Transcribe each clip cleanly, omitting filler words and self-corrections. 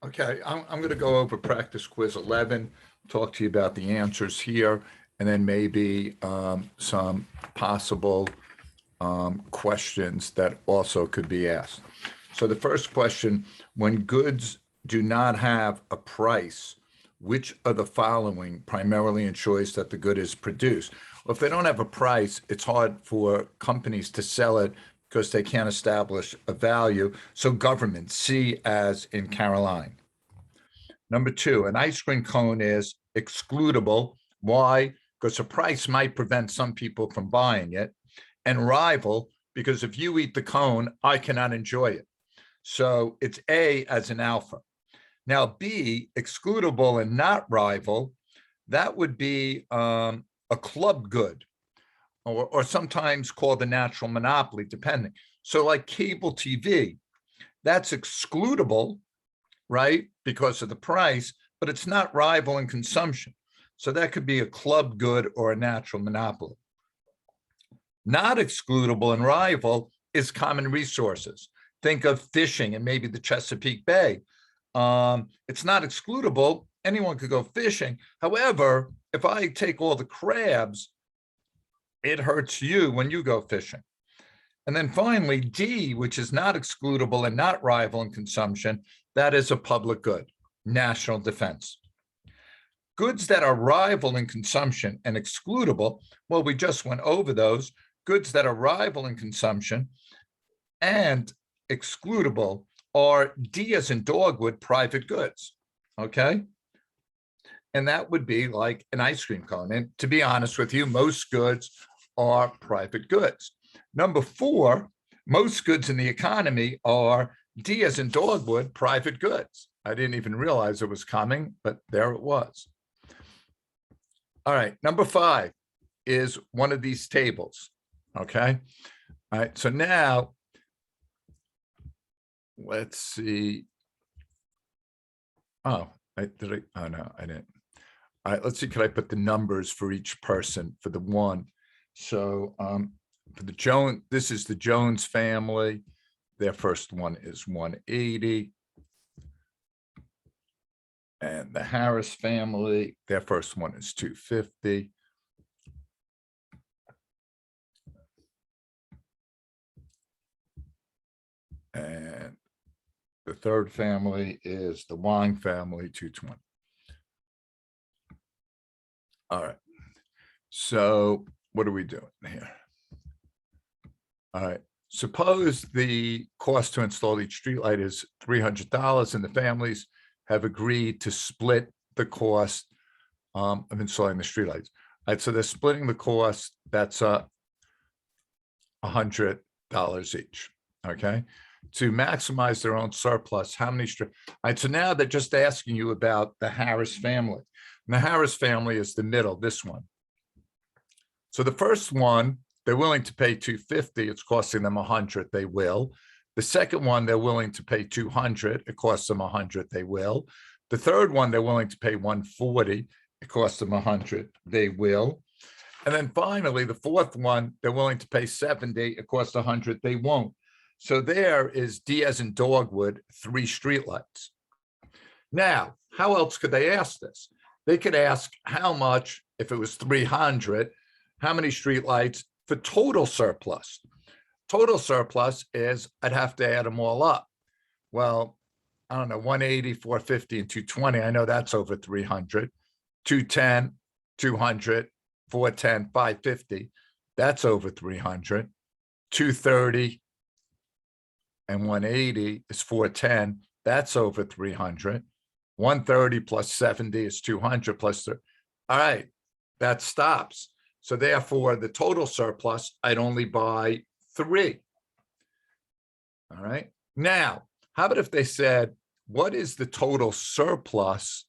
Okay, I'm going to go over practice quiz 11, talk to you about the answers here, and then maybe some possible questions that also could be asked. So the first question, when goods do not have a price, which of the following primarily ensures that the good is produced? Well, if they don't have a price, it's hard for companies to sell it because they can't establish a value. So government, C as in Caroline. Number two, an ice cream cone is excludable. Why? Because the price might prevent some people from buying it. And rival, because if you eat the cone, I cannot enjoy it. So it's A as an alpha. Now, B, excludable and not rival, that would be a club good, or sometimes called a natural monopoly, depending. So like cable TV, that's excludable, right, because of the price, but it's not rival in consumption. So that could be a club good or a natural monopoly. Not excludable and rival is common resources. Think of fishing and maybe the Chesapeake Bay. It's not excludable. Anyone could go fishing. However, if I take all the crabs, it hurts you when you go fishing. And then finally, D, which is not excludable and not rival in consumption, that is a public good, national defense. Goods that are rival in consumption and excludable, well, we just went over those. Goods that are rival in consumption and excludable are D as in dogwood, private goods, okay? And that would be like an ice cream cone. And to be honest with you, most goods are private goods. Number four, most goods in the economy are D as in dogwood, private goods. I didn't even realize it was coming, but there it was. All right, number five is one of these tables, okay? All right, so now, let's see. Oh, oh no, I didn't. All right, let's see, could I put the numbers for each person for the one? So for the Jones, this is the Jones family. Their first one is 180. And the Harris family, their first one is 250. And the third family is the Wang family, 220. All right. So what are we doing here? All right. Suppose the cost to install each streetlight is $300 and the families have agreed to split the cost of installing the streetlights. All right, so they're splitting the cost. That's $100 each. Okay, to maximize their own surplus, how many street? All right, so now they're just asking you about the Harris family. And the Harris family is the middle, this one. So the first one, they're willing to pay $250. It's costing them $100. They will. The second one, they're willing to pay $200. It costs them $100. They will. The third one, they're willing to pay $140. It costs them $100. They will. And then finally, the fourth one, they're willing to pay $70. It costs $100. They won't. So there is D as in dogwood, 3 streetlights. Now, how else could they ask this? They could ask how much, if it was 300, how many streetlights for total surplus? Total surplus is, I'd have to add them all up. Well, I don't know, 180, 450, and 220. I know that's over 300. 210, 200, 410, 550. That's over 300. 230 and 180 is 410. That's over 300. 130 plus 70 is 200 plus 30. All right, that stops. So therefore, the total surplus, I'd only buy 3. All right. Now, how about if they said, what is the total surplus?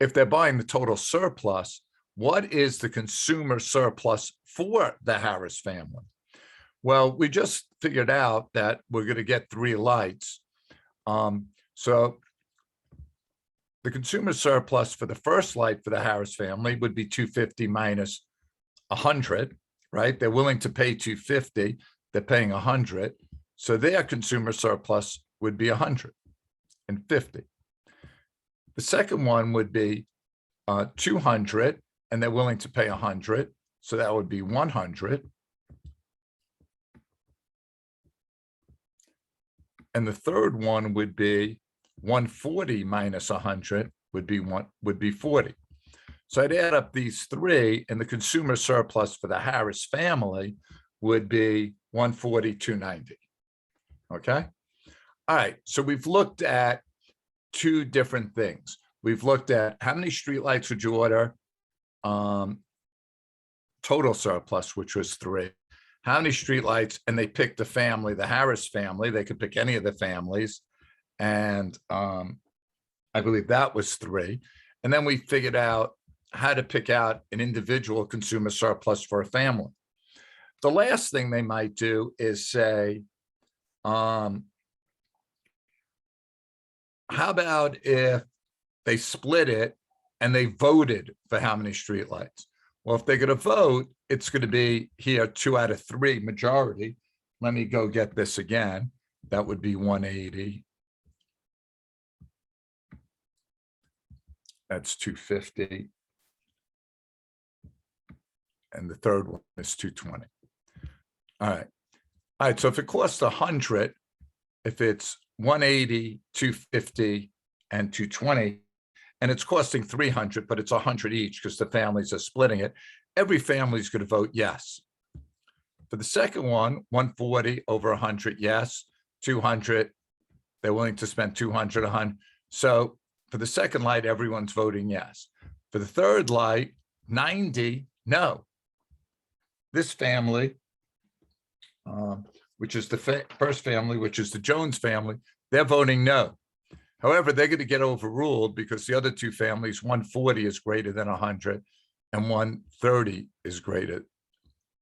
If they're buying the total surplus, what is the consumer surplus for the Harris family? Well, we just figured out that we're going to get 3 lights. So the consumer surplus for the first light for the Harris family would be 250 minus 100, right? They're willing to pay 250. They're paying 100. So their consumer surplus would be 150. The second one would be 200, and they're willing to pay 100. So that would be 100. And the third one would be 140 minus 100 would be 40. So I'd add up these three, and the consumer surplus for the Harris family would be 140, 290. Okay. All right. So we've looked at two different things. We've looked at how many streetlights would you order, total surplus, which was 3. How many streetlights, and they picked the family, the Harris family. They could pick any of the families, and I believe that was 3. And then we figured out how to pick out an individual consumer surplus for a family. The last thing they might do is say, how about if they split it and they voted for how many streetlights? Well, if they're going to vote, it's going to be here 2 out of 3 majority. Let me go get this again. That would be 180. That's 250. And the third one is 220. All right. All right. So if it costs 100, if it's 180, 250, and 220, and it's costing 300, but it's 100 each because the families are splitting it, every family is going to vote yes. For the second one, 140 over 100, yes. 200, they're willing to spend 200, 100. So for the second light, everyone's voting yes. For the third light, 90, no. This family, which is the first family, which is the Jones family, they're voting no. However, they're going to get overruled because the other two families, 140 is greater than 100 and 130 is greater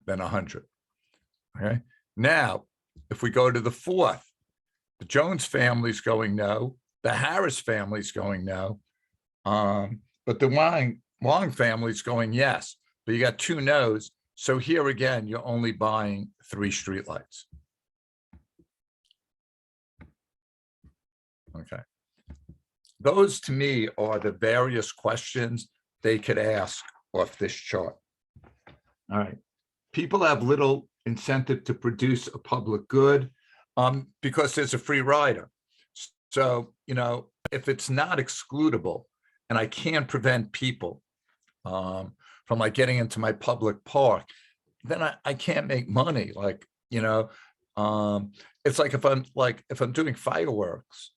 than 100. Okay. Now, if we go to the fourth, the Jones family is going no, the Harris family is going no, but the Wong family is going yes. But you got 2 no's. So here again, you're only buying 3 streetlights. Okay. Those to me are the various questions they could ask off this chart. All right. People have little incentive to produce a public good because there's a free rider. So, if it's not excludable and I can't prevent people from like getting into my public park, then I can't make money. Like, it's like if I'm doing fireworks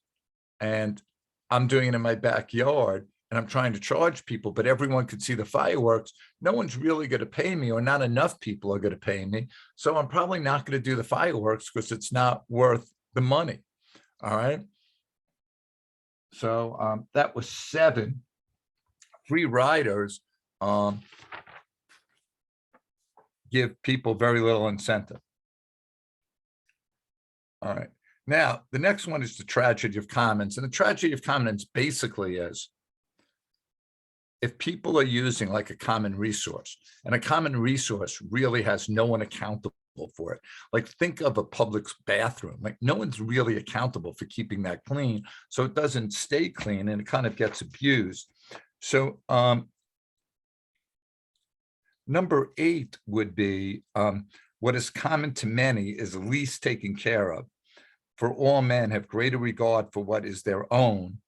and I'm doing it in my backyard and I'm trying to charge people, but everyone could see the fireworks, no one's really going to pay me, or not enough people are going to pay me. So I'm probably not going to do the fireworks because it's not worth the money. All right. So that was 7. Free riders give people very little incentive. All right. Now, the next one is the tragedy of commons. And the tragedy of commons basically is if people are using like a common resource, and a common resource really has no one accountable for it. Like think of a public bathroom, like no one's really accountable for keeping that clean. So it doesn't stay clean and it kind of gets abused. So number 8 would be what is common to many is least taken care of. For all men have greater regard for what is their own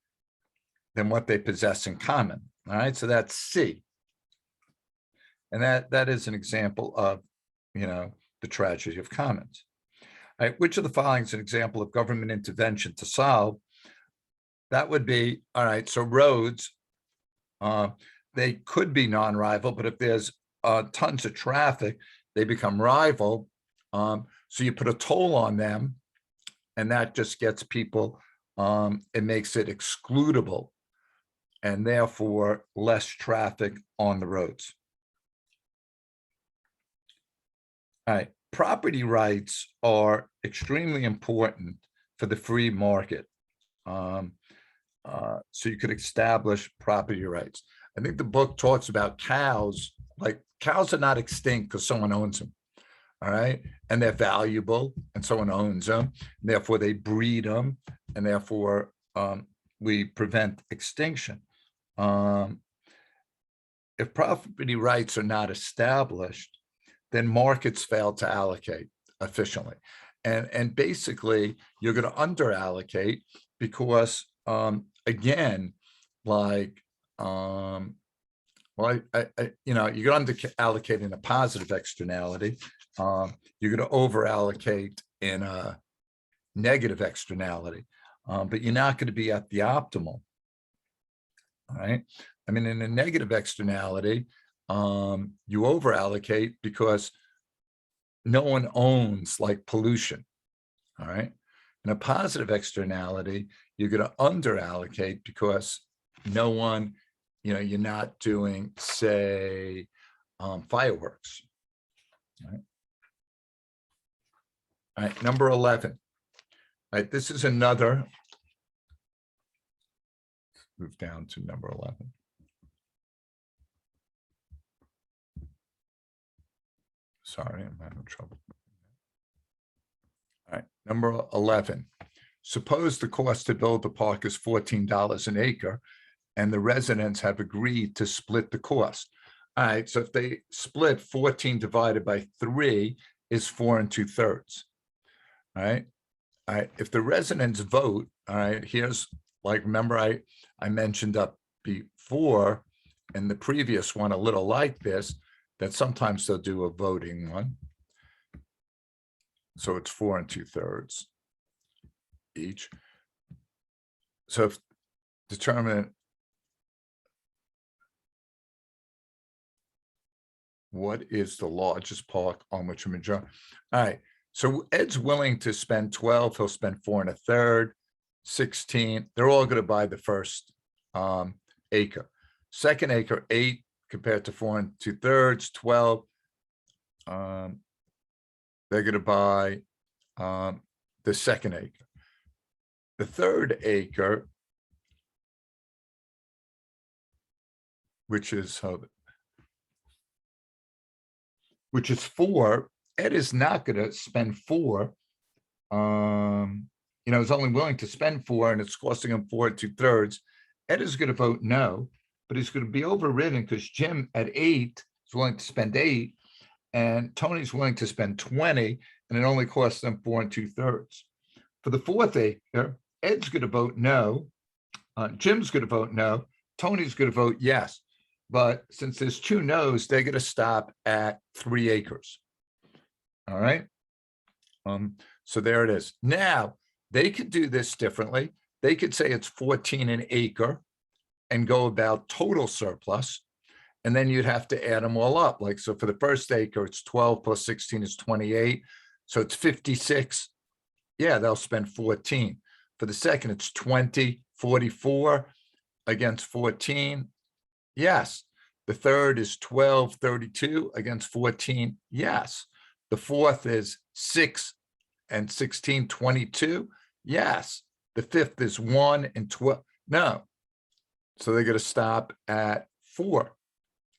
than what they possess in common. All right, so that's C. And that is an example of, the tragedy of commons. All right, which of the following is an example of government intervention to solve? That would be, all right, so roads, they could be non-rival, but if there's tons of traffic, they become rival. So you put a toll on them, and that just gets people, it makes it excludable, and therefore less traffic on the roads. All right, property rights are extremely important for the free market. So you could establish property rights. I think the book talks about cows, like cows are not extinct because someone owns them. All right. And they're valuable and someone owns them. Therefore, they breed them and therefore we prevent extinction. If property rights are not established, then markets fail to allocate efficiently. And basically, you're going to under allocate because, again, like, well, you're under allocate in a positive externality. You're going to over allocate in a negative externality, but you're not going to be at the optimal. All right. I mean, in a negative externality, you over allocate because no one owns like pollution. All right. In a positive externality, you're going to under allocate because no one, you're not doing, say, fireworks. All right. Number 11. All right. This is another. Move down to number 11. Sorry, I'm having trouble. All right, number 11. Suppose the cost to build the park is $14 an acre, and the residents have agreed to split the cost. All right, so if they split 14 divided by 3 is 4 2/3. All right. All right. If the residents vote, all right, here's like, remember I mentioned up before in the previous one, a little like this, that sometimes they'll do a voting one. So it's 4 2/3 each. So if determine what is the largest park on which a majority. All right. So Ed's willing to spend 12. He'll spend 4 1/3, 16. They're all going to buy the first acre. Second acre, 8 compared to 4 2/3, 12. They're going to buy the second acre. The third acre, which is 4, Ed is not going to spend 4. He's only willing to spend 4, and it's costing him 4 2/3. Ed is going to vote no, but he's going to be overridden because Jim at 8 is willing to spend 8, and Tony's willing to spend 20, and it only costs them 4 2/3. For the fourth acre, Ed's going to vote no, Jim's going to vote no, Tony's going to vote yes. But since there's 2 no's, they're going to stop at 3 acres. All right. So there it is. Now, they could do this differently. They could say it's 14 an acre and go about total surplus. And then you'd have to add them all up. Like, so for the first acre, it's 12 plus 16 is 28. So it's 56. Yeah, they'll spend 14. For the second, it's 20, 44 against 14. Yes. The third is 12, 32 against 14. Yes. The fourth is 6 and 16, 22. Yes. The fifth is 1 and 12. No. So they're going to stop at 4.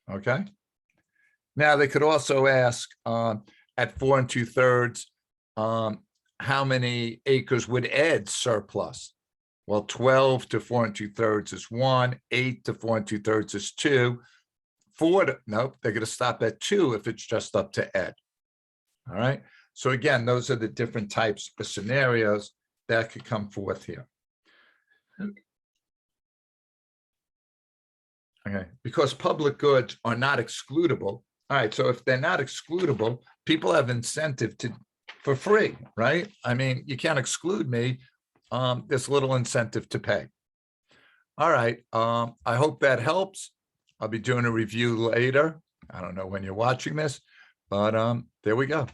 Okay. Now they could also ask at 4 2/3, how many acres would Ed surplus? Well, 12 to 4 2/3 is 1, 8 to 4 2/3 is 2. 4 to, nope, they're going to stop at 2 if it's just up to Ed. All right. So again, those are the different types of scenarios that could come forth here. Okay, because public goods are not excludable. All right, so if they're not excludable, people have incentive for free, right? I mean, you can't exclude me. There's little incentive to pay. All right, I hope that helps. I'll be doing a review later. I don't know when you're watching this, but there we go.